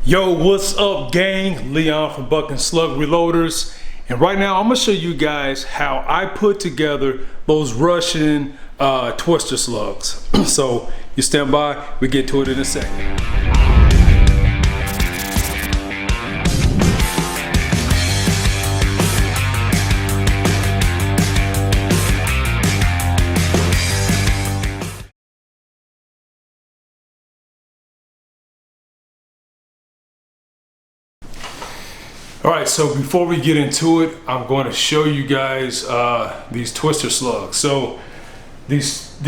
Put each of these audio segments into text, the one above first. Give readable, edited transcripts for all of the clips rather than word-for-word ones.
Yo, what's up, gang? Leon from Buck and Slug Reloaders, and right now I'm gonna show you guys how I put together those Russian twister slugs. So you stand by, we get to it in a second. All right, so before we get into it, I'm going to show you guys these twister slugs. So these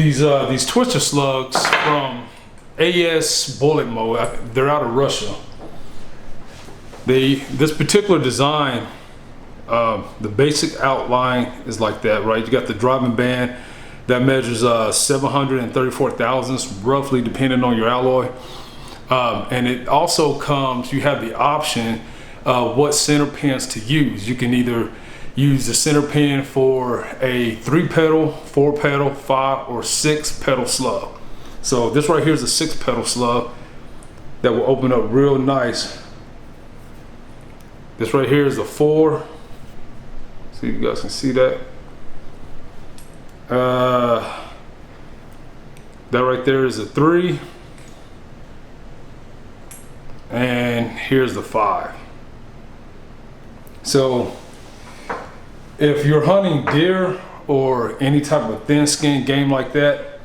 twister slugs from AS Bullet Mode, they're out of Russia. This particular design, the basic outline is like that, right? You got the driving band that measures 734 thousandths, roughly, depending on your alloy. And it also comes, you have the option what center pins to use. You can either use the center pin for a 3-pedal, 4-pedal, 5 or 6-pedal slug. So this right here is a 6-pedal slug that will open up real nice. This right here is a 4. So you guys can see that. That right there is a 3. And here's the 5. So if you're hunting deer or any type of thin skin game like that,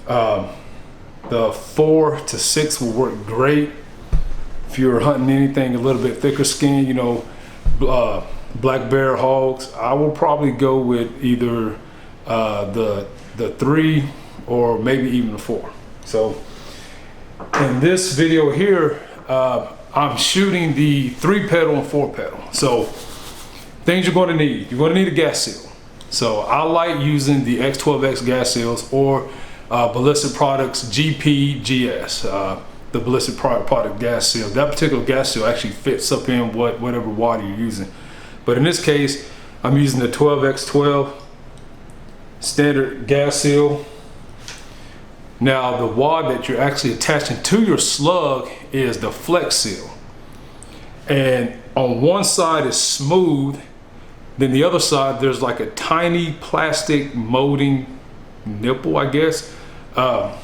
the 4 to 6 will work great. If you're hunting anything a little bit thicker skin, you know, black bear, hogs, I will probably go with either the 3 or maybe even the 4. So in this video here, I'm shooting the 3-pedal and 4-pedal. So things you're going to need. You're going to need a gas seal. So I like using the X12X gas seals or Ballistic Products GPGS, the Ballistic Product gas seal. That particular gas seal actually fits up in whatever wad you're using. But in this case, I'm using the 12X12 standard gas seal. Now the wad that you're actually attaching to your slug is the flex seal, and on one side is smooth, then the other side there's like a tiny plastic molding nipple, I guess. Let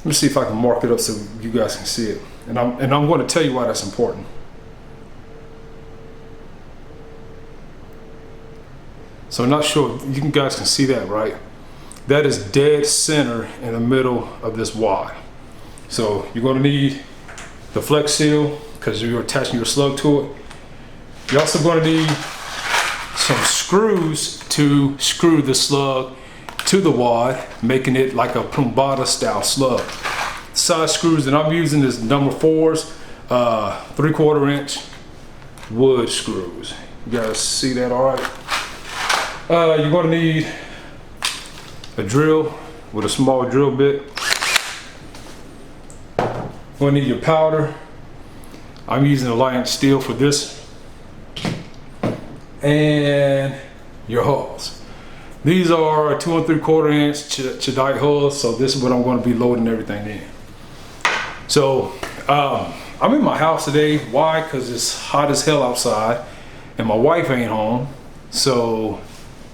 me see if I can mark it up so you guys can see it, and I'm going to tell you why that's important. So I'm not sure if you guys can see that, right? That is dead center in the middle of this wad. So you're going to need the flex seal because you're attaching your slug to it. You're also going to need some screws to screw the slug to the wad, making it like a plumbata style slug. Size screws that I'm using is number 4s, 3/4 inch wood screws. You guys see that all right? You're going to need a drill with a small drill bit. You're going to need your powder. I'm using Alliance steel for this. And your hulls. These are 2 3/4 inch Chadite hulls, so this is what I'm going to be loading everything in. So I'm in my house today. Why? Because it's hot as hell outside and my wife ain't home, so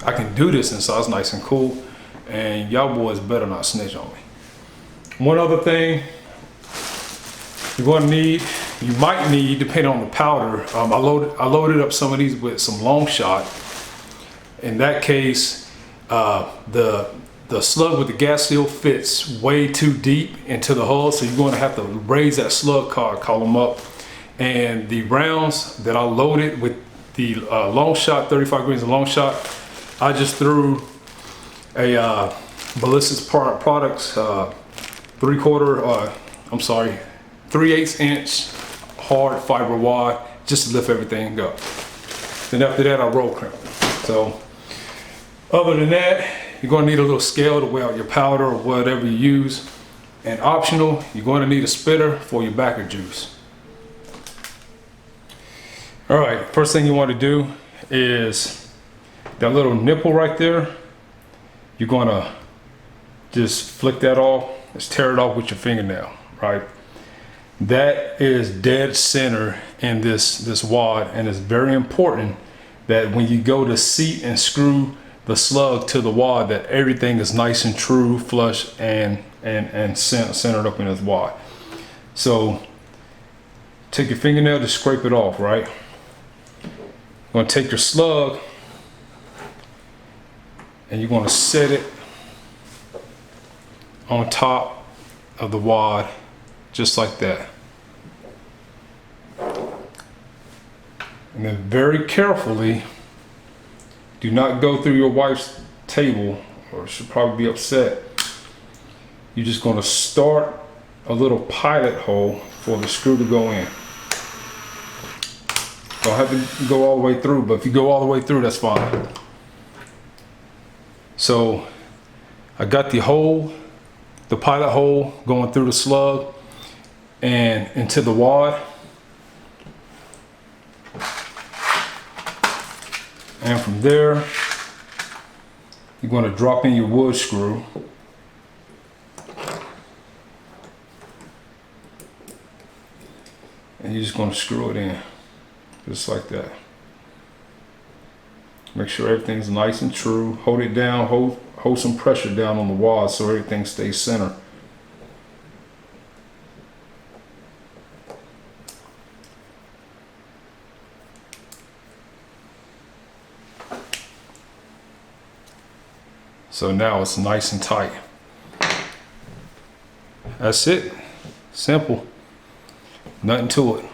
I can do this inside. It's nice and cool. And y'all boys better not snitch on me. One other thing you're going to need, you might need, depending on the powder. I loaded up some of these with some long shot. In that case, the slug with the gas seal fits way too deep into the hull, so you're going to have to raise that slug column up. And the rounds that I loaded with the long shot, 35 grains of long shot, I just threw a Ballistic Products 3/8 inch hard fiber wad just to lift everything up. Then after that I roll crimp. So other than that, you're going to need a little scale to weigh out your powder or whatever you use, and optional, you're going to need a spitter for your backer juice. All right, first thing you want to do is that little nipple right there. You're going to just flick that off. Just tear it off with your fingernail, right? that is dead center in this wad, and it's very important that when you go to seat and screw the slug to the wad, that everything is nice and true, flush, and centered up in this wad. So take your fingernail to scrape it off, right? You're going to take your slug and you're going to set it on top of the wad, just like that. And then very carefully, do not go through your wife's table, or she'll probably be upset. You're just going to start a little pilot hole for the screw to go in. Don't have to go all the way through, but if you go all the way through, that's fine. So I got the hole, the pilot hole going through the slug and into the wad. And from there, you're going to drop in your wood screw. And you're just going to screw it in, just like that. Make sure everything's nice and true. Hold it down, hold some pressure down on the wad so everything stays center. So now it's nice and tight. That's it. Simple. Nothing to it.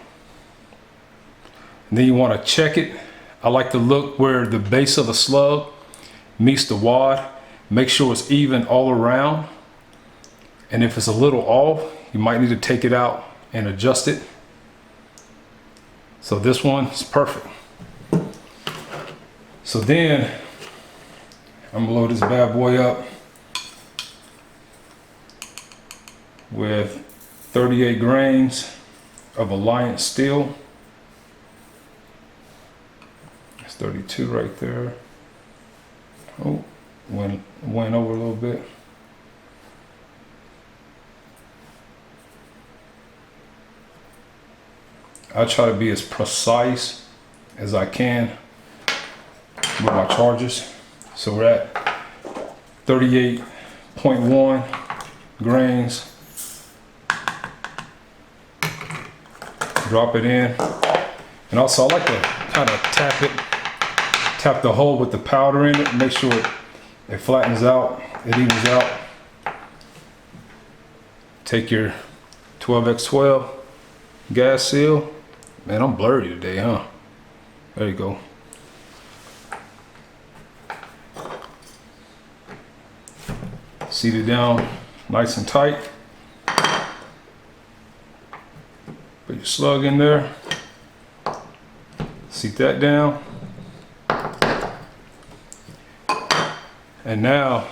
And then you want to check it. I like to look where the base of the slug meets the wad. Make sure it's even all around. And if it's a little off, you might need to take it out and adjust it. So this one is perfect. So then I'm gonna load this bad boy up with 38 grains of Alliance steel. That's 32 right there. Oh, went over a little bit. I try to be as precise as I can with my charges. So we're at 38.1 grains. Drop it in. And also I like to kind of tap the hole with the powder in it, make sure it flattens out, it evens out. Take your 12x12 gas seal. Man, I'm blurry today, huh? There you go. Seat it down nice and tight. Put your slug in there. Seat that down. And now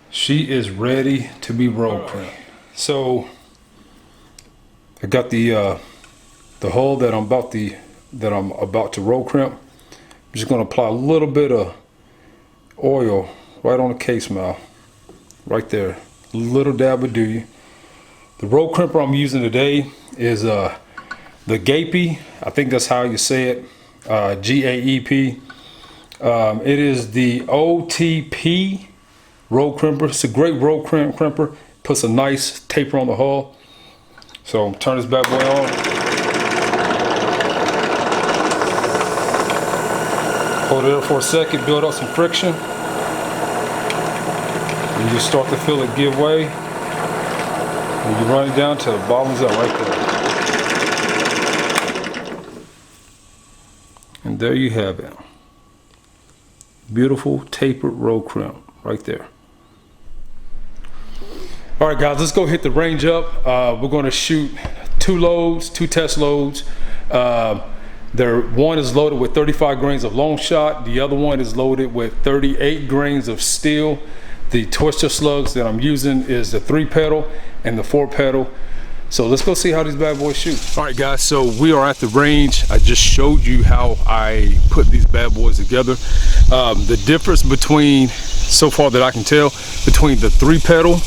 she is ready to be roll crimped. So I got the hole that I'm about to roll crimp. I'm just going to apply a little bit of oil right on the case mouth. Right there, a little dab would do you. The roll crimper I'm using today is the Gapey. I think that's how you say it, G-A-E-P. It is the OTP roll crimper. It's a great roll crimper. Puts a nice taper on the hull. So turn this bad boy on. Hold it up for a second, build up some friction. You just start to feel it give way, and you run it down till it bottoms out right there. And there you have it. Beautiful tapered roll crimp right there. All right, guys, let's go hit the range up. We're going to shoot two test loads. One is loaded with 35 grains of long shot. The other one is loaded with 38 grains of steel. The twister slugs that I'm using is the 3-pedal and the 4-pedal. So let's go see how these bad boys shoot. All right, guys, so we are at the range. I just showed you how I put these bad boys together. The difference between, so far that I can tell, between the 3-pedal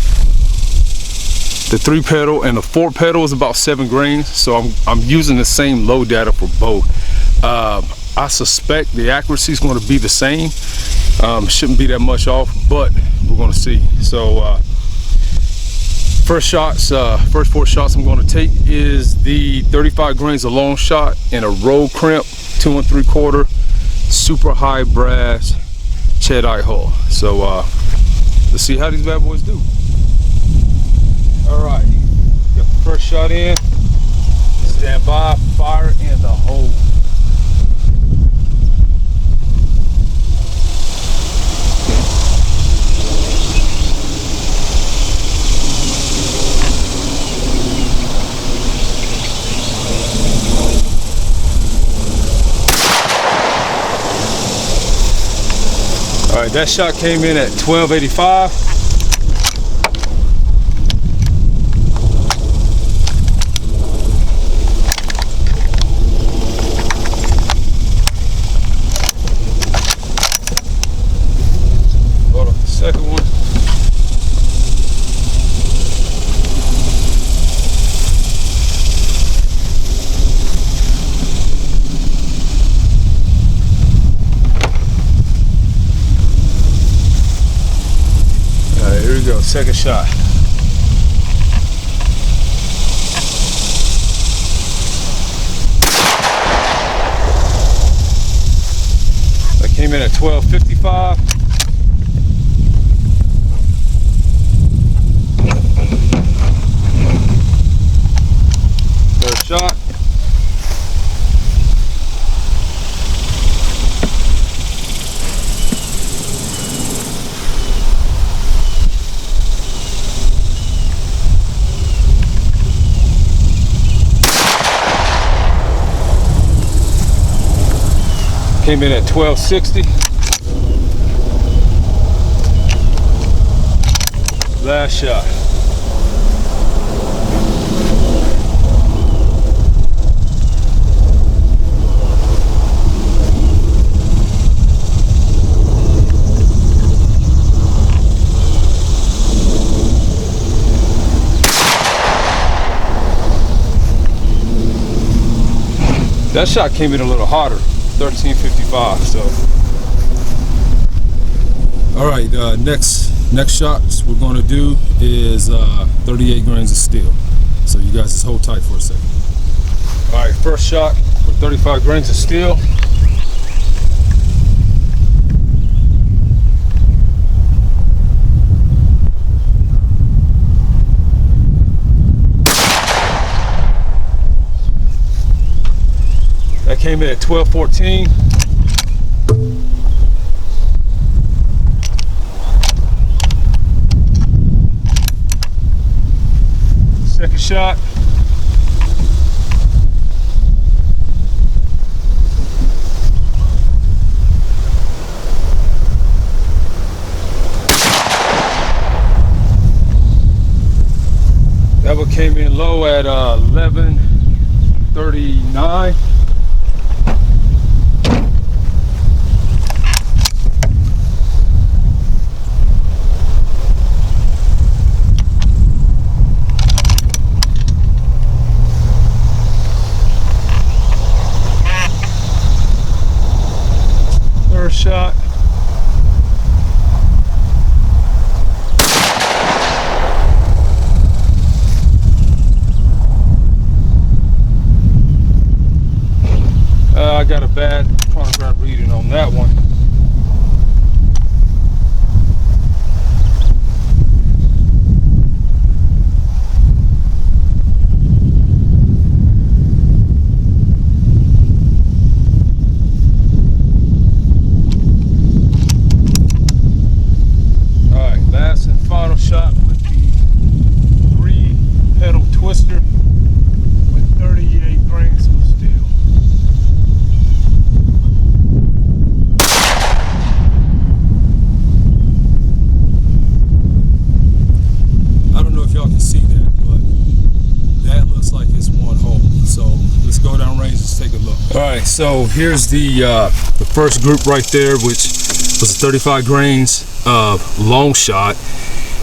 The 3 pedal and the 4 pedal is about 7 grains. So I'm using the same load data for both. I suspect the accuracy is going to be the same. Shouldn't be that much off, but we're going to see. So first 4 shots I'm going to take is the 35 grains of long shot in a roll crimp 2 3/4 super high brass Cheddite hull. So let's see how these bad boys do. All right, got the first shot in. Stand by, fire in the hole. All right, that shot came in at 1285. Hold up the second one. Here we go, second shot. That came in at 1255. Third shot. Came in at 1260. Last shot. That shot came in a little hotter. 1355. So all right, next shots we're going to do is 38 grains of steel. So you guys just hold tight for a second. All right, first shot with 35 grains of steel. That came in at 1214. Second shot. That one came in low at 1139. Shot. I got a bad chronograph reading on that one. Shot with the 3 pedal twister with 38 grains of steel. I don't know if y'all can see that, but that looks like it's one hole. So let's go down range and take a look. All right, so here's the first group right there, which was 35 grains of long shot.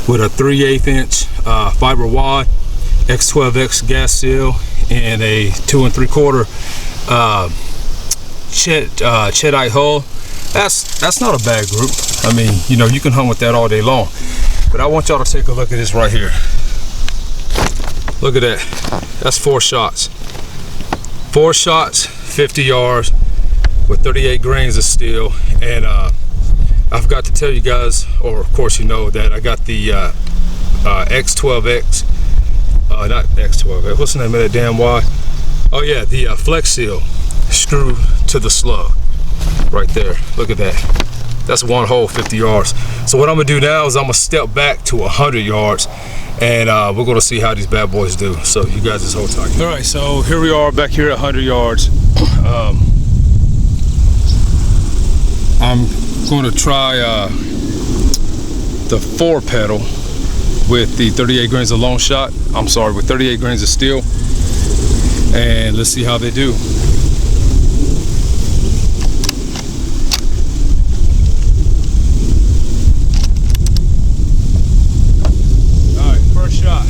with a 3/8 inch fiber wad, X12X gas seal, and a 2 3/4 Cheddite hull. That's not a bad group. I mean, you know, you can hunt with that all day long. But I want y'all to take a look at this right here. Look at that. That's 4 shots. 4 shots, 50 yards with 38 grains of steel. And I forgot to tell you guys, or of course you know, that I got the X12X, not X12X, what's the name of that damn wad? Oh yeah, the Flex Seal screw to the slug right there. Look at that. That's one hole, 50 yards. So what I'm gonna do now is I'm gonna step back to 100 yards, and we're gonna see how these bad boys do. So you guys just hold tight. All right, so here we are back here at 100 yards. I'm gonna try the 4 pedal with the 38 grains of long shot. I'm sorry, with 38 grains of steel, and let's see how they do. Shot.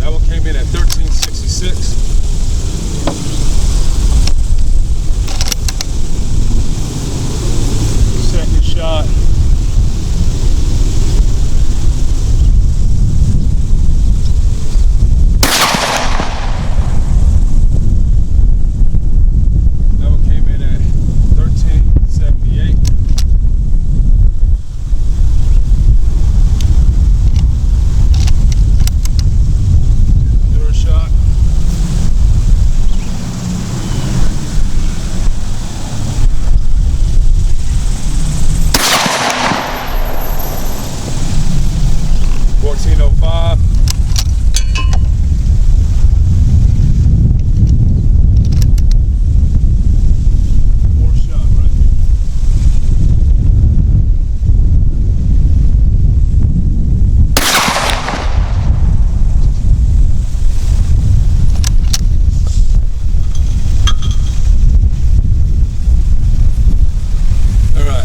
That one came in at 1366. Second shot.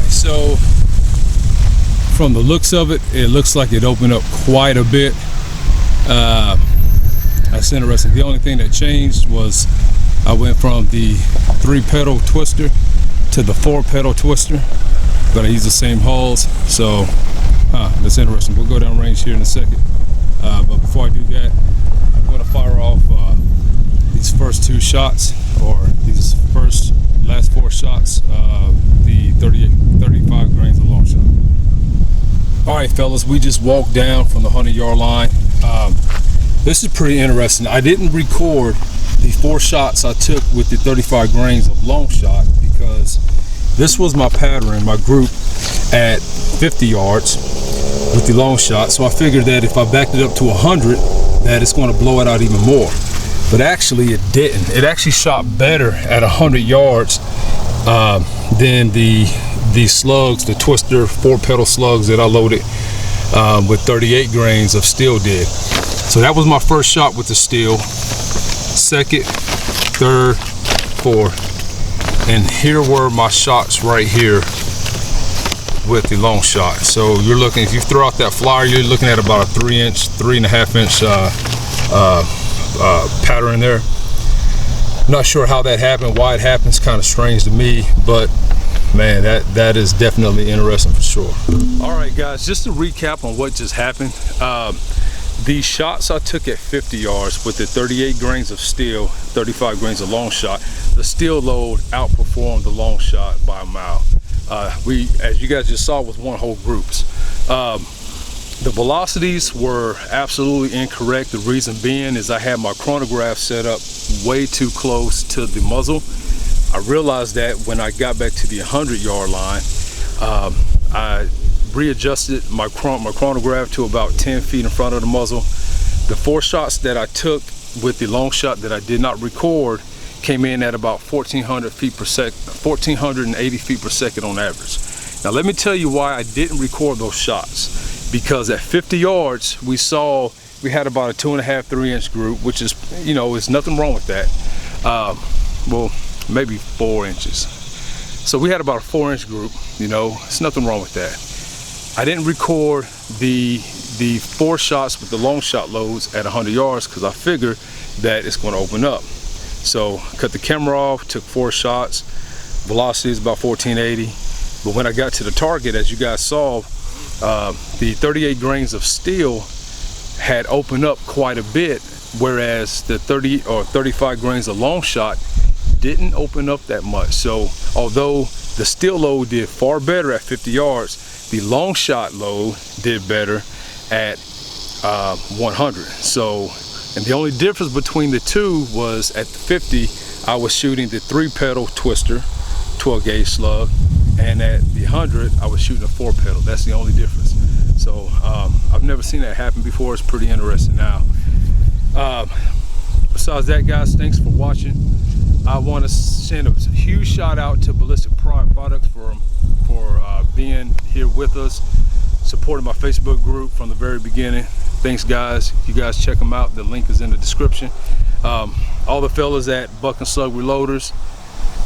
So from the looks of it, it looks like it opened up quite a bit. That's interesting. The only thing that changed was I went from the 3-pedal twister to the 4-pedal twister, but I use the same hulls. So that's interesting. We'll go down range here in a second. But before I do that, I'm going to fire off these first 2 shots, or these last 4 shots of the 35 grains of long shot. All right, fellas, we just walked down from the 100-yard line. This is pretty interesting. I didn't record the 4 shots I took with the 35 grains of long shot because this was my pattern, my group at 50 yards with the long shot. So I figured that if I backed it up to 100, that it's going to blow it out even more. But actually it didn't. It actually shot better at 100 yards than the slugs, the twister 4-pedal slugs that I loaded with 38 grains of steel did. So that was my first shot with the steel. Second, third, fourth, and here were my shots right here with the long shot. So you're looking, if you throw out that flyer, you're looking at about a 3.5 inch pattern there. I'm not sure how that happened, why it happens, kind of strange to me, but man, that is definitely interesting for sure. All right, guys, just to recap on what just happened. The shots I took at 50 yards with the 38 grains of steel, 35 grains of long shot, the steel load outperformed the long shot by a mile. As you guys just saw, was one whole groups. The velocities were absolutely incorrect. The reason being is I had my chronograph set up way too close to the muzzle. I realized that when I got back to the 100-yard line, I readjusted my chronograph to about 10 feet in front of the muzzle. The 4 shots that I took with the long shot that I did not record came in at about 1,400 feet per second, 1,480 feet per second on average. Now let me tell you why I didn't record those shots. Because at 50 yards, we had about a 2.5–3 inch group, which is, you know, there's nothing wrong with that. well, maybe 4 inches. So we had about a 4-inch group, you know, there's nothing wrong with that. I didn't record the 4 shots with the long shot loads at 100 yards because I figured that it's going to open up. So cut the camera off, took 4 shots. Velocity is about 1480. But when I got to the target, as you guys saw, the 38 grains of steel had opened up quite a bit, whereas the 30 or 35 grains of long shot didn't open up that much. So although the steel load did far better at 50 yards, the long shot load did better at 100. So, and the only difference between the two was at the 50, I was shooting the 3-pedal twister, 12 gauge slug, and at the 100, I was shooting a 4-pedal. That's the only difference. So I've never seen that happen before. It's pretty interesting now. Besides that, guys, thanks for watching. I want to send a huge shout out to Ballistic Products for being here with us, supporting my Facebook group from the very beginning. Thanks, guys. You guys check them out. The link is in the description. All the fellas at Buck and Slug Reloaders,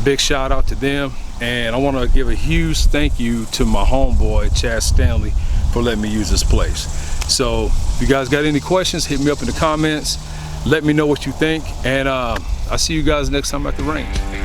big shout out to them. And I want to give a huge thank you to my homeboy, Chad Stanley, for letting me use this place. So if you guys got any questions, hit me up in the comments. Let me know what you think. And I'll see you guys next time at the range.